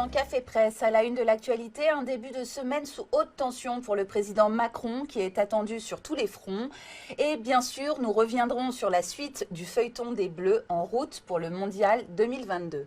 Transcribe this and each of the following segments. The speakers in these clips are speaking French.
dans Café Presse, à la une de l'actualité, un début de semaine sous haute tension pour le président Macron qui est attendu sur tous les fronts. Et bien sûr, nous reviendrons sur la suite du feuilleton des Bleus en route pour le Mondial 2022.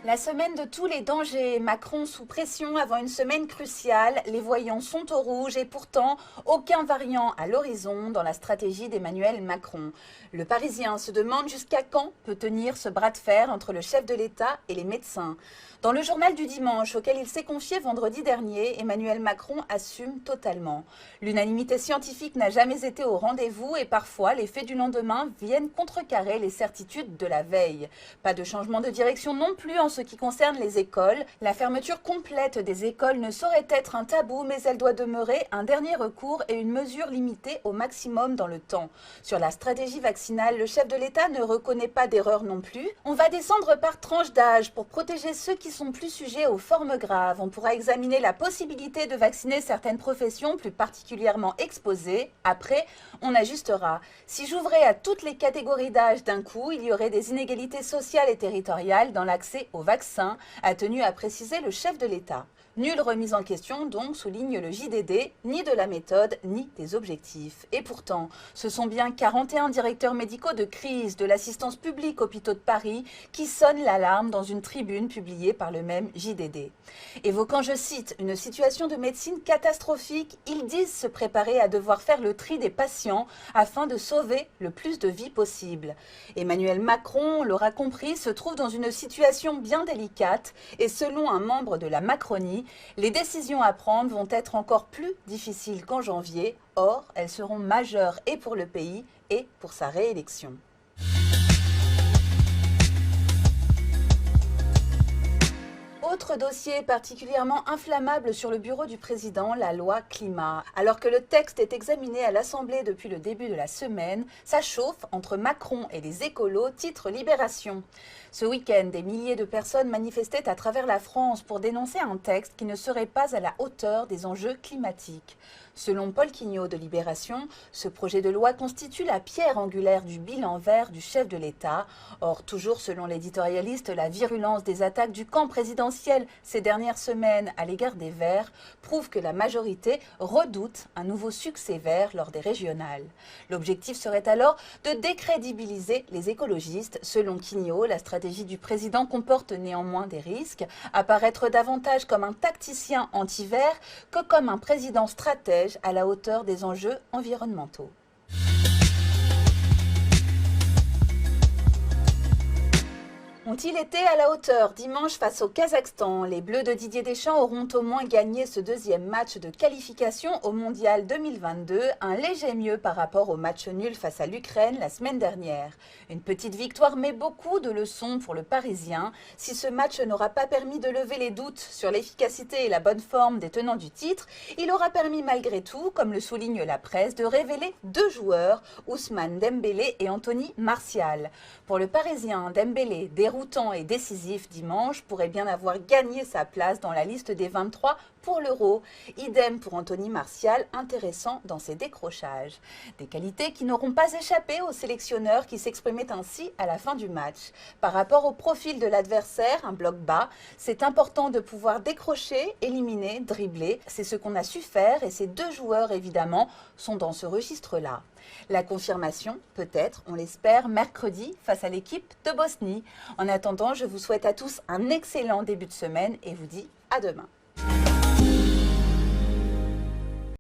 La semaine de tous les dangers, Macron sous pression avant une semaine cruciale, les voyants sont au rouge et pourtant aucun variant à l'horizon dans la stratégie d'Emmanuel Macron. Le Parisien se demande jusqu'à quand peut tenir ce bras de fer entre le chef de l'État et les médecins. Dans le journal du dimanche auquel il s'est confié vendredi dernier, Emmanuel Macron assume totalement. L'unanimité scientifique n'a jamais été au rendez-vous et parfois les faits du lendemain viennent contrecarrer les certitudes de la veille. Pas de changement de direction non plus en ce qui concerne les écoles. La fermeture complète des écoles ne saurait être un tabou, mais elle doit demeurer un dernier recours et une mesure limitée au maximum dans le temps. Sur la stratégie vaccinale, le chef de l'État ne reconnaît pas d'erreur non plus. On va descendre par tranche d'âge pour protéger ceux qui sont plus sujets aux formes graves. On pourra examiner la possibilité de vacciner certaines professions plus particulièrement exposées. Après, on ajustera. Si j'ouvrais à toutes les catégories d'âge d'un coup, il y aurait des inégalités sociales et territoriales dans l'accès aux vaccins, a tenu à préciser le chef de l'État. Nulle remise en question, donc, souligne le JDD, ni de la méthode, ni des objectifs. Et pourtant, ce sont bien 41 directeurs médicaux de crise de l'assistance publique hôpitaux de Paris qui sonnent l'alarme dans une tribune publiée par le même JDD. Évoquant, je cite, une situation de médecine catastrophique, ils disent se préparer à devoir faire le tri des patients afin de sauver le plus de vies possible. Emmanuel Macron, on l'aura compris, se trouve dans une situation bien délicate et selon un membre de la Macronie, les décisions à prendre vont être encore plus difficiles qu'en janvier. Or, elles seront majeures et pour le pays et pour sa réélection. Autre dossier particulièrement inflammable sur le bureau du président, la loi climat. Alors que le texte est examiné à l'Assemblée depuis le début de la semaine, ça chauffe entre Macron et les écolos, titre Libération. Ce week-end, des milliers de personnes manifestaient à travers la France pour dénoncer un texte qui ne serait pas à la hauteur des enjeux climatiques. Selon Paul Quignot de Libération, ce projet de loi constitue la pierre angulaire du bilan vert du chef de l'État. Or, toujours selon l'éditorialiste, la virulence des attaques du camp présidentiel ces dernières semaines à l'égard des Verts prouve que la majorité redoute un nouveau succès vert lors des régionales. L'objectif serait alors de décrédibiliser les écologistes. Selon Quignot, la stratégie du président comporte néanmoins des risques, apparaître davantage comme un tacticien anti-vert que comme un président stratège à la hauteur des enjeux environnementaux. Ont-ils été à la hauteur dimanche face au Kazakhstan? Les Bleus de Didier Deschamps auront au moins gagné ce deuxième match de qualification au Mondial 2022, un léger mieux par rapport au match nul face à l'Ukraine la semaine dernière. Une petite victoire mais beaucoup de leçons pour le Parisien. Si ce match n'aura pas permis de lever les doutes sur l'efficacité et la bonne forme des tenants du titre, il aura permis malgré tout, comme le souligne la presse, de révéler deux joueurs, Ousmane Dembélé et Anthony Martial. Pour le Parisien, Dembélé, déroutant et décisif dimanche, pourrait bien avoir gagné sa place dans la liste des 23 pour l'Euro. Idem pour Anthony Martial, intéressant dans ses décrochages. Des qualités qui n'auront pas échappé aux sélectionneurs qui s'exprimaient ainsi à la fin du match. Par rapport au profil de l'adversaire, un bloc bas, c'est important de pouvoir décrocher, éliminer, dribbler. C'est ce qu'on a su faire et ces deux joueurs, évidemment, sont dans ce registre-là. La confirmation, peut-être, on l'espère, mercredi face à l'équipe de Bosnie. En attendant, je vous souhaite à tous un excellent début de semaine et vous dis à demain.